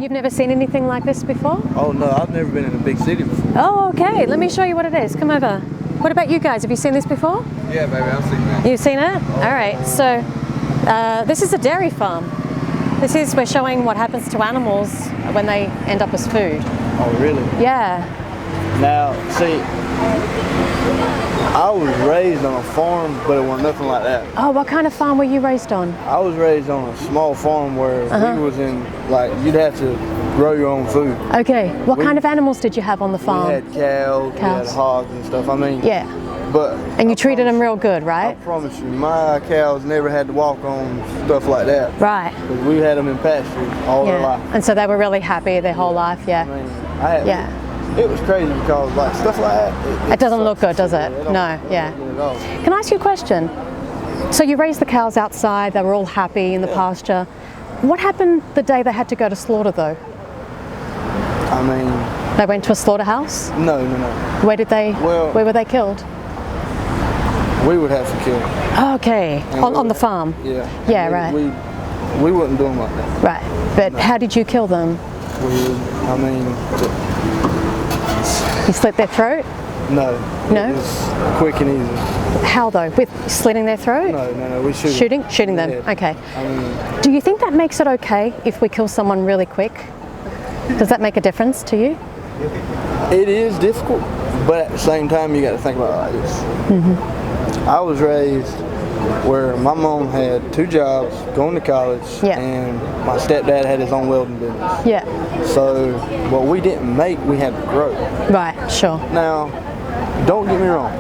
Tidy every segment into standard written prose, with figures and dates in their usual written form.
You've never seen anything like this before? Oh no, I've never been in a big city before. Oh, okay. Let me show you what it is. Come over. What about you guys? Have you seen this before? Yeah, baby, I've seen that. You've seen it? All right. So this is a dairy farm. We're showing what happens to animals when they end up as food. Oh, really? Yeah. Now, see, I was raised on a farm, but it wasn't nothing like that. Oh, what kind of farm were you raised on? I was raised on a small farm where we was in, like, you'd have to grow your own food. Okay. What kind of animals did you have on the farm? We had cows, we had hogs and stuff. I mean, yeah. But and you treated them real good, right? I promise you, my cows never had to walk on stuff like that. Right. Because we had them in pasture all their life. And so they were really happy their whole life, yeah. I mean, it was crazy because like stuff like that. It doesn't look good, does it? No, yeah. Can I ask you a question? So you raised the cows outside, they were all happy in the pasture. What happened the day they had to go to slaughter though? I mean... They went to a slaughterhouse? No. Where were they killed? We would have to kill them. Okay, on the farm? Yeah. Yeah, right. We wouldn't do them like that. Right, but how did you kill them? You slit their throat? No. No? It was quick and easy. How though? With slitting their throat? No, we shoot them. Shooting them, okay. Do you think that makes it okay if we kill someone really quick? Does that make a difference to you? It is difficult, but at the same time you got to think about it like this. I was raised where my mom had 2 jobs, going to college, and my stepdad had his own welding business. Yeah. So what we didn't make, we had to grow. Right, sure. Now, don't get me wrong.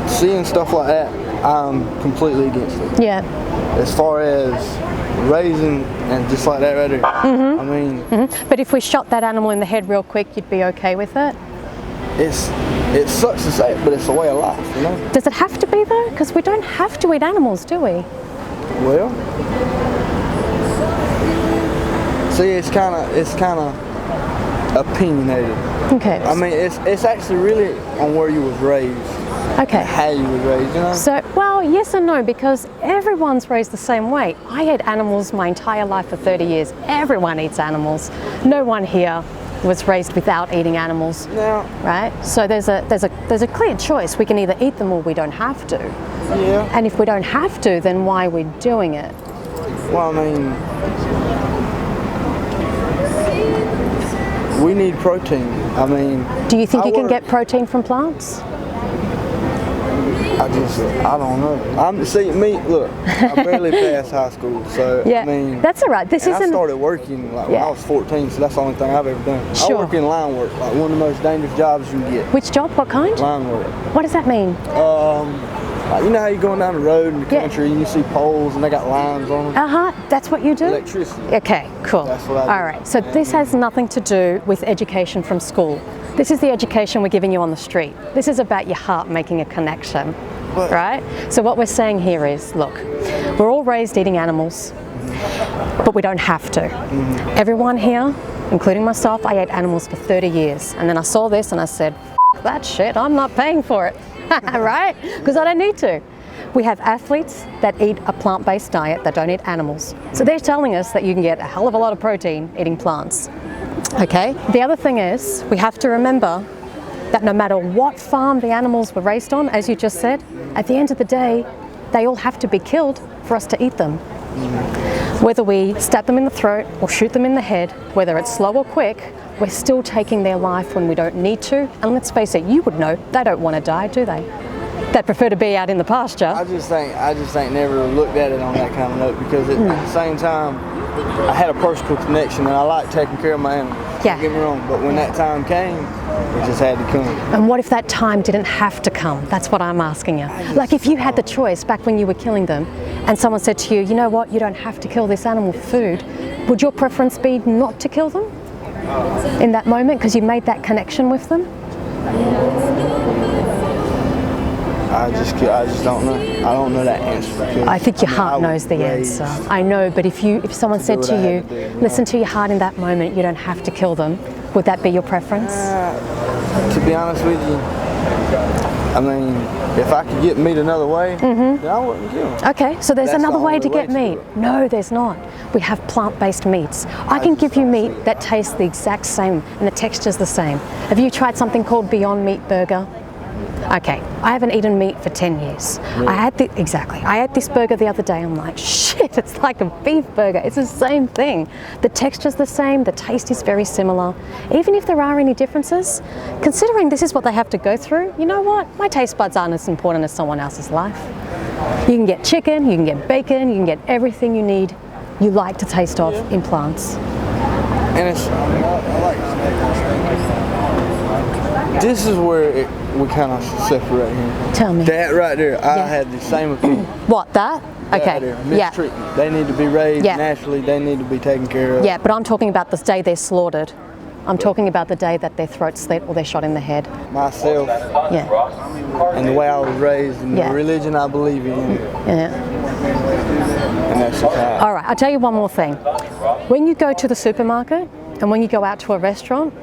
Seeing stuff like that, I'm completely against it. Yeah. As far as raising and just like that right there, I mean... But if we shot that animal in the head real quick, you'd be okay with it? It sucks to say it, but it's a way of life, you know? Does it have to be though? Because we don't have to eat animals, do we? Well, see, it's kind of opinionated. Okay. I mean, it's actually really on where you was raised. Okay. How you was raised, you know? So, well, yes and no, because everyone's raised the same way. I ate animals my entire life for 30 years. Everyone eats animals. No one here was raised without eating animals, right? So there's a clear choice. We can either eat them or we don't have to. Yeah. And if we don't have to, then why are we doing it? Well, I mean, we need protein. I mean, do you think you can get protein from plants? I don't know. Look, I barely passed high school, so I mean, that's all right. I started working like when I was 14, so that's the only thing I've ever done. Sure. I work in line work, like one of the most dangerous jobs you can get. Which job? What kind? Line work. What does that mean? You know how you're going down the road in the country and you see poles and they got lines on them? That's what you do? Electricity. Okay, cool. That's what I do. All right, so this has nothing to do with education from school. This is the education we're giving you on the street. This is about your heart making a connection, right? So what we're saying here is, look, we're all raised eating animals, but we don't have to. Everyone here, including myself, I ate animals for 30 years. And then I saw this and I said, F that shit, I'm not paying for it, right? Because I don't need to. We have athletes that eat a plant-based diet that don't eat animals. So they're telling us that you can get a hell of a lot of protein eating plants. Okay, the other thing is we have to remember that no matter what farm the animals were raised on, as you just said, at the end of the day, they all have to be killed for us to eat them. Whether we stab them in the throat or shoot them in the head, whether it's slow or quick, we're still taking their life when we don't need to. And let's face it, you would know, they don't want to die, do they? They'd prefer to be out in the pasture. I just ain't never looked at it on that kind of note because at the same time, I had a personal connection and I like taking care of my animals. Don't get me wrong, but when that time came, it just had to come. And what if that time didn't have to come? That's what I'm asking you. Like if you had the choice back when you were killing them and someone said to you, you know what, you don't have to kill this animal for food, would your preference be not to kill them in that moment because you made that connection with them? I just don't know. I don't know that answer. I think your heart knows the answer. I know, but if someone said to you, listen to your heart in that moment, you don't have to kill them, would that be your preference? To be honest with you, I mean, if I could get meat another way, then I wouldn't kill them. Okay, so there's another way to get meat. No, there's not. We have plant-based meats. I can give you meat that tastes the exact same and the texture's the same. Have you tried something called Beyond Meat Burger? Okay, I haven't eaten meat for 10 years. Really? I had this burger the other day. I'm like, shit, it's like a beef burger. It's the same thing. The texture's the same, the taste is very similar. Even if there are any differences, considering this is what they have to go through, you know what? My taste buds aren't as important as someone else's life. You can get chicken, you can get bacon, you can get everything you need, you like to taste of in plants. And it's, this is where we kind of separate here. Tell me. That right there, I had the same opinion. What, that? Okay. Right there, mistreatment. They need to be raised naturally, they need to be taken care of. Yeah, but I'm talking about the day they're slaughtered. I'm talking about the day that their throat's slit or they're shot in the head. Myself, and the way I was raised, and the religion I believe in. And that's just how. All right, I'll tell you one more thing. When you go to the supermarket and when you go out to a restaurant,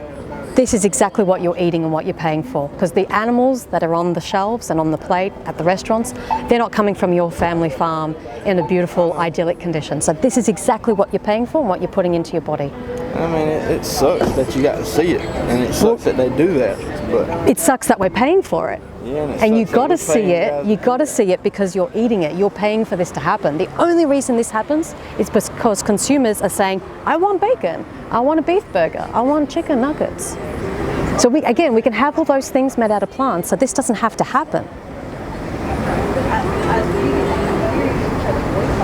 this is exactly what you're eating and what you're paying for, because the animals that are on the shelves and on the plate at the restaurants, they're not coming from your family farm in a beautiful, idyllic condition. So this is exactly what you're paying for and what you're putting into your body. I mean, it sucks that you got to see it, and it sucks that they do that. But it sucks that we're paying for it. Yeah, and you got to see it. You got to see it because you're eating it. You're paying for this to happen. The only reason this happens is because consumers are saying, "I want bacon. I want a beef burger. I want chicken nuggets." So we can have all those things made out of plants. So this doesn't have to happen.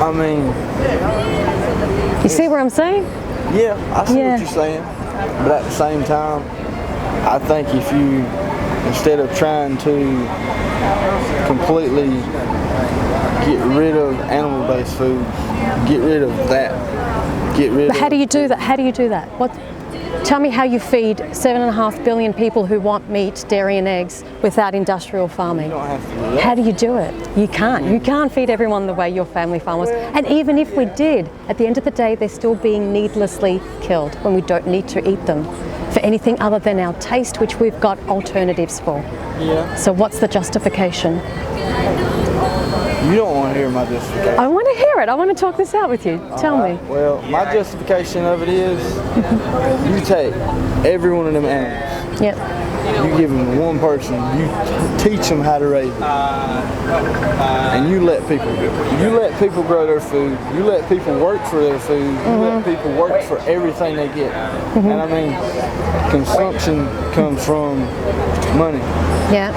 I mean, you see what I'm saying? Yeah, I see what you're saying. But at the same time, I think if you, instead of trying to completely get rid of animal-based foods, get rid of that. But how do you do that? How do you do that? Tell me how you feed 7.5 billion people who want meat, dairy and eggs without industrial farming. You don't have to do that. How do you do it? You can't. You can't feed everyone the way your family farm was. And even if we did, at the end of the day, they're still being needlessly killed when we don't need to eat them for anything other than our taste, which we've got alternatives for. Yeah. So what's the justification? You don't want to hear my justification. I want to hear it. I want to talk this out with you. Tell me. Well, my justification of it is you take every one of them animals. Yep. You give them one person. You teach them how to raise it. And you let people do it. You let people grow their food. You let people work for their food. You let people work for everything they get. And I mean, consumption comes from money. Yeah.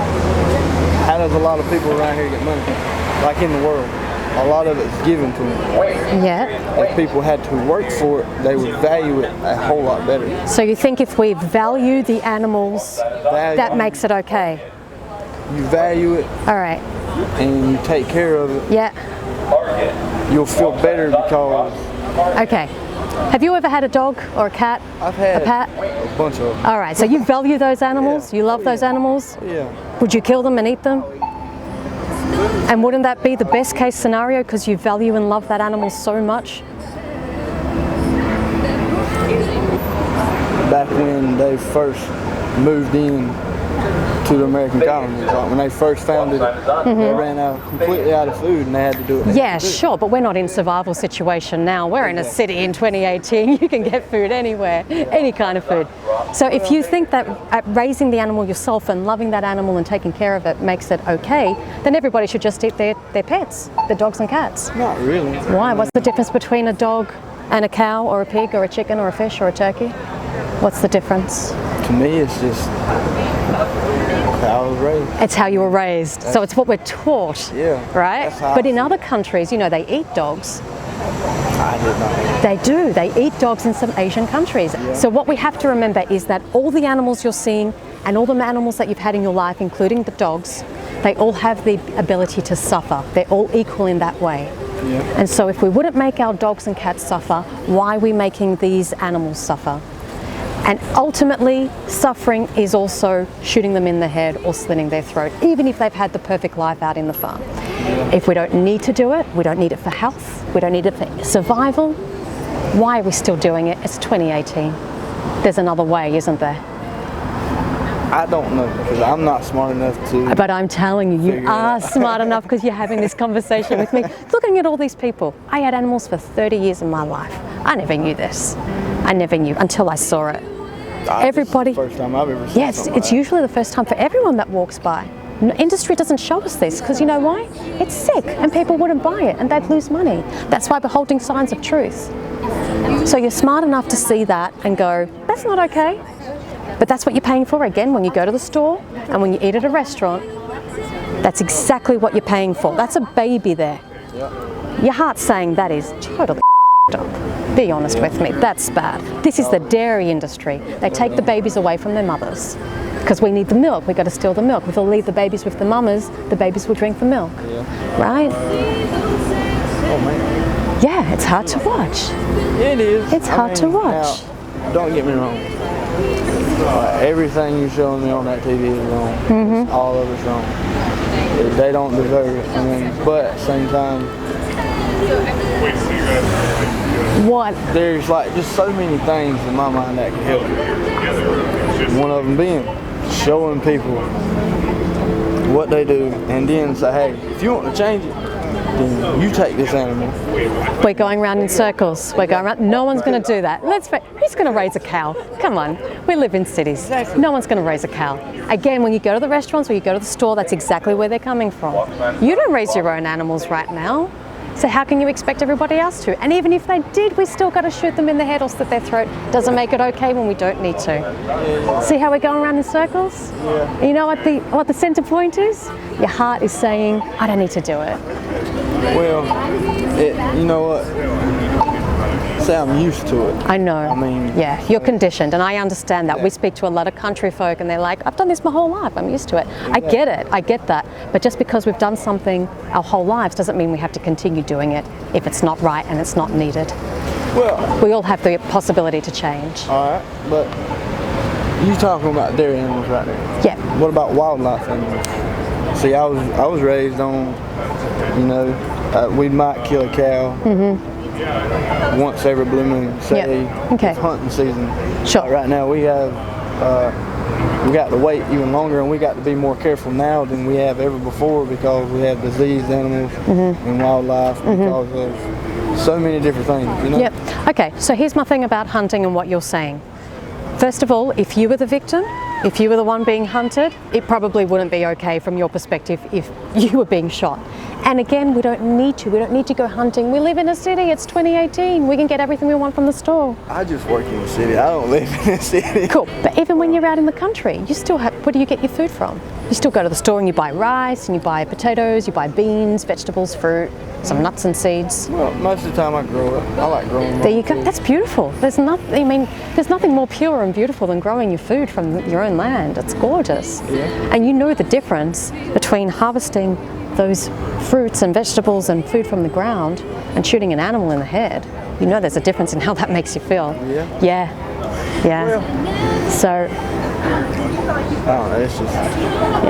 How does a lot of people around here get money? Like in the world, a lot of it's given to them. Yeah. If people had to work for it, they would value it a whole lot better. So you think if we value the animals, that makes it okay? You value it. All right. And you take care of it. Yeah. You'll feel better because. Okay. Have you ever had a dog or a cat? I've had a pet? A bunch of them. All right. So you value those animals? You love those animals? Yeah. Would you kill them and eat them? And wouldn't that be the best case scenario because you value and love that animal so much? Back when they first moved in to the American colonies, like when they first founded it, they ran completely out of food and they had to do it. Yeah, sure, but we're not in a survival situation now. We're in a city in 2018. You can get food anywhere, any kind of food. So if you think that raising the animal yourself and loving that animal and taking care of it makes it okay, then everybody should just eat their pets, their dogs and cats. Not really. Why? What's the difference between a dog and a cow or a pig or a chicken or a fish or a turkey? What's the difference? To me, it's just how I was raised. It's how you were raised. So it's what we're taught, right? But in other countries, you know, they eat dogs. I did not. They do. They eat dogs in some Asian countries. Yeah. So what we have to remember is that all the animals you're seeing and all the animals that you've had in your life, including the dogs, they all have the ability to suffer. They're all equal in that way. Yeah. And so if we wouldn't make our dogs and cats suffer, why are we making these animals suffer? And ultimately, suffering is also shooting them in the head or slitting their throat, even if they've had the perfect life out in the farm. Yeah. If we don't need to do it, we don't need it for health, we don't need it for survival, why are we still doing it? It's 2018. There's another way, isn't there? I don't know, because I'm not smart enough to. But I'm telling you, you are smart enough because you're having this conversation with me. Looking at all these people. I had animals for 30 years of my life. I never knew this. I never knew until I saw it. Everybody. This is the first time I've ever seen Yes, it's usually the first time for everyone that walks by. Industry doesn't show us this because you know why? It's sick and people wouldn't buy it and they'd lose money. That's why we're holding signs of truth. So you're smart enough to see that and go, that's not okay. But that's what you're paying for again when you go to the store and when you eat at a restaurant. That's exactly what you're paying for. That's a baby there. Yep. Your heart's saying that is totally up. Be honest with me, that's bad. This is the dairy industry. They take the babies away from their mothers because we need the milk. We've got to steal the milk. If we'll leave the babies with the mamas, the babies will drink the milk. Yeah. Right? Oh man. Yeah, it's hard to watch. It is. It's hard to watch. Now, don't get me wrong. Everything you're showing me on that TV is wrong. Mm-hmm. All of it's wrong. They don't deserve it. I mean, but at the same time, what? There's like just so many things in my mind that can help you. One of them being showing people what they do, and then say, hey, if you want to change it, then you take this animal. We're going around in circles. We're going around. No one's going to do that. Who's going to raise a cow? Come on. We live in cities. Exactly. No one's going to raise a cow. Again, when you go to the restaurants or you go to the store, that's exactly where they're coming from. You don't raise your own animals right now. So how can you expect everybody else to? And even if they did, we still got to shoot them in the head or slit their throat. Doesn't make it okay when we don't need to. See how we're going around in circles? Yeah. You know what the center point is? Your heart is saying, I don't need to do it. Well, you know what? Say I'm used to it. I know. I mean, yeah, you're conditioned, and I understand that. Yeah. We speak to a lot of country folk, and they're like, "I've done this my whole life. I'm used to it." Yeah. I get it. I get that. But just because we've done something our whole lives doesn't mean we have to continue doing it if it's not right and it's not needed. Well, we all have the possibility to change. All right, but you talking about dairy animals right now? Yeah. What about wildlife animals? See, I was raised on, you know, we might kill a cow. Mm-hmm. Once every blue moon, say it's hunting season. Sure. Right now we have, we got to wait even longer, and we got to be more careful now than we have ever before because we have diseased animals and wildlife because of so many different things. You know? Yep. Okay. So here's my thing about hunting and what you're saying. First of all, if you were the victim, if you were the one being hunted, it probably wouldn't be okay from your perspective if you were being shot. And again, we don't need to go hunting. We live in a city, it's 2018. We can get everything we want from the store. I just work in the city, I don't live in the city. Cool, but even when you're out in the country, you still have, where do you get your food from? You still go to the store and you buy rice, and you buy potatoes, you buy beans, vegetables, fruit, some nuts and seeds. Well, most of the time I grow it. I like growing. There you go, that's beautiful. There's nothing more pure and beautiful than growing your food from your own land. It's gorgeous. Yeah. And you know the difference between harvesting those fruits and vegetables and food from the ground and shooting an animal in the head. You know there's a difference in how that makes you feel. Yeah. Yeah. Well, so I don't know, it's just,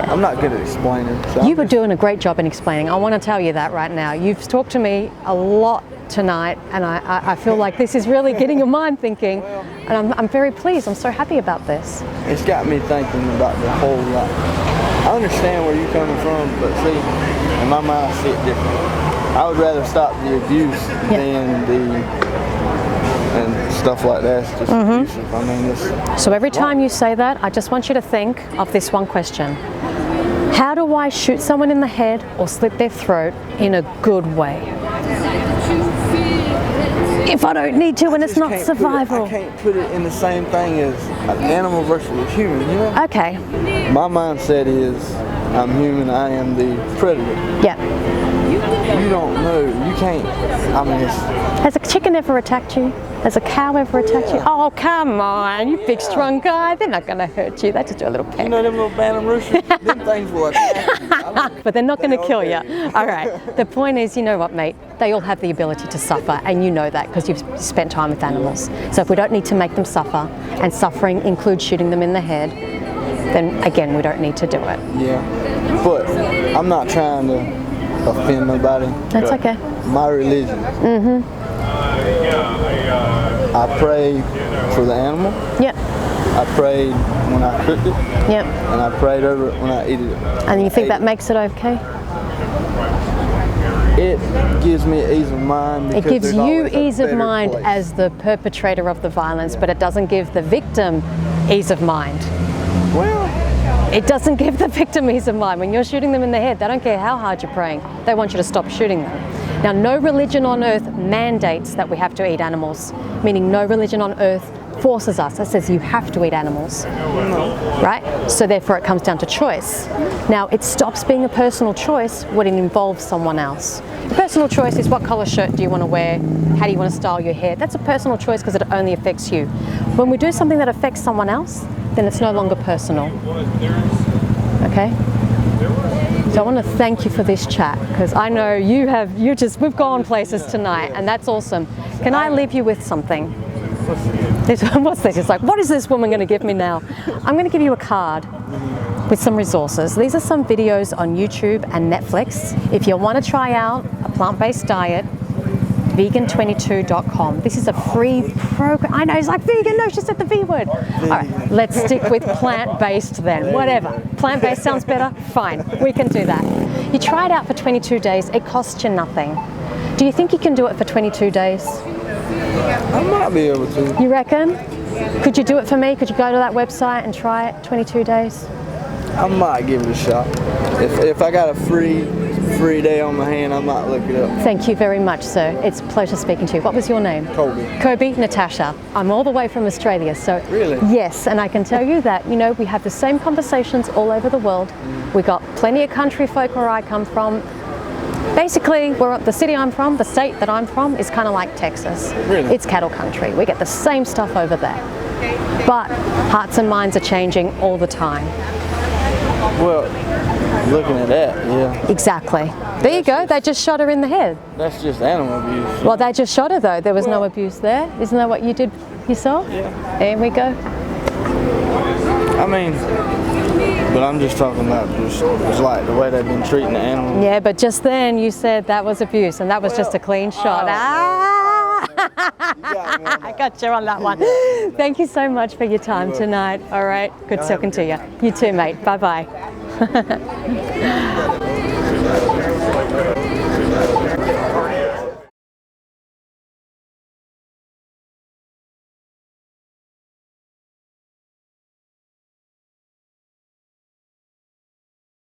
I'm not good at explaining. So you were doing a great job in explaining. I want to tell you that right now. You've talked to me a lot tonight, and I feel like this is really getting your mind thinking, and I'm very pleased. I'm so happy about this. It's got me thinking about the whole lot. I understand where you're coming from, but see, in my mind I see it different. I would rather stop the abuse than and stuff like that. It's just abusive. I mean, it's so every time you say that, I just want you to think of this one question. How do I shoot someone in the head or slit their throat in a good way? If I don't need to and it's not survival. I can't put it in the same thing as an animal versus a human, you know? Okay. My mindset is, I'm human, I am the predator. Yeah. You don't know, you can't, I mean, Has a chicken ever attacked you? Has a cow ever attacked you? Oh, come on, you big strong guy. They're not going to hurt you. They just do a little peck. You know them little bantam roosters? Them things will attack you. But they're not going to kill you. All right. The point is, you know what, mate? They all have the ability to suffer, and you know that because you've spent time with animals. So if we don't need to make them suffer, and suffering includes shooting them in the head, then again, we don't need to do it. Yeah. But I'm not trying to offend nobody. That's okay. My religion. I pray for the animal. Yeah. I prayed when I cooked it. Yep. And I prayed over it when I ate it. And you think that makes it okay? It gives me ease of mind. It gives you ease of mind as the perpetrator of the violence, but it doesn't give the victim ease of mind. Well, it doesn't give the victim ease of mind. When you're shooting them in the head, they don't care how hard you're praying. They want you to stop shooting them. Now, no religion on earth mandates that we have to eat animals, meaning no religion on earth forces us. It says you have to eat animals, right? So therefore it comes down to choice. Now, it stops being a personal choice when it involves someone else. A personal choice is what color shirt do you want to wear, how do you want to style your hair. That's a personal choice because it only affects you. When we do something that affects someone else, then it's no longer personal, okay? So I want to thank you for this chat because I know we've gone places tonight and that's awesome. Can I leave you with something? What's this? It's like, what is this woman going to give me now? I'm going to give you a card with some resources. These are some videos on YouTube and Netflix. If you want to try out a plant-based diet, vegan22.com. This is a free program. I know, it's like vegan, no, she said the V word. All right, let's stick with plant-based then, whatever. Plant-based sounds better? Fine, we can do that. You try it out for 22 days, it costs you nothing. Do you think you can do it for 22 days? I might be able to. You reckon? Could you do it for me? Could you go to that website and try it 22 days? I might give it a shot. If I got a free day on my hand, I might look it up. Thank you very much, sir. It's a pleasure speaking to you. What was your name? Kobe. Kobe, Natasha. I'm all the way from Australia, so really? Yes, and I can tell you that, you know, we have the same conversations all over the world. We got plenty of country folk where I come from. Basically, the city I'm from, the state that I'm from, is kind of like Texas. Really? It's cattle country. We get the same stuff over there. But hearts and minds are changing all the time. Well, looking at that, yeah. Exactly. There you go. They just shot her in the head. That's just animal abuse. Well, they just shot her though. There was no abuse there. Isn't that what you did yourself? Yeah. There we go. I mean, but I'm just talking about just like the way they've been treating the animals. Yeah, but just then you said that was abuse and that was just a clean shot. I got you on that one. Thank you so much for your time tonight. All right, good talking to you. You too, mate. Bye-bye.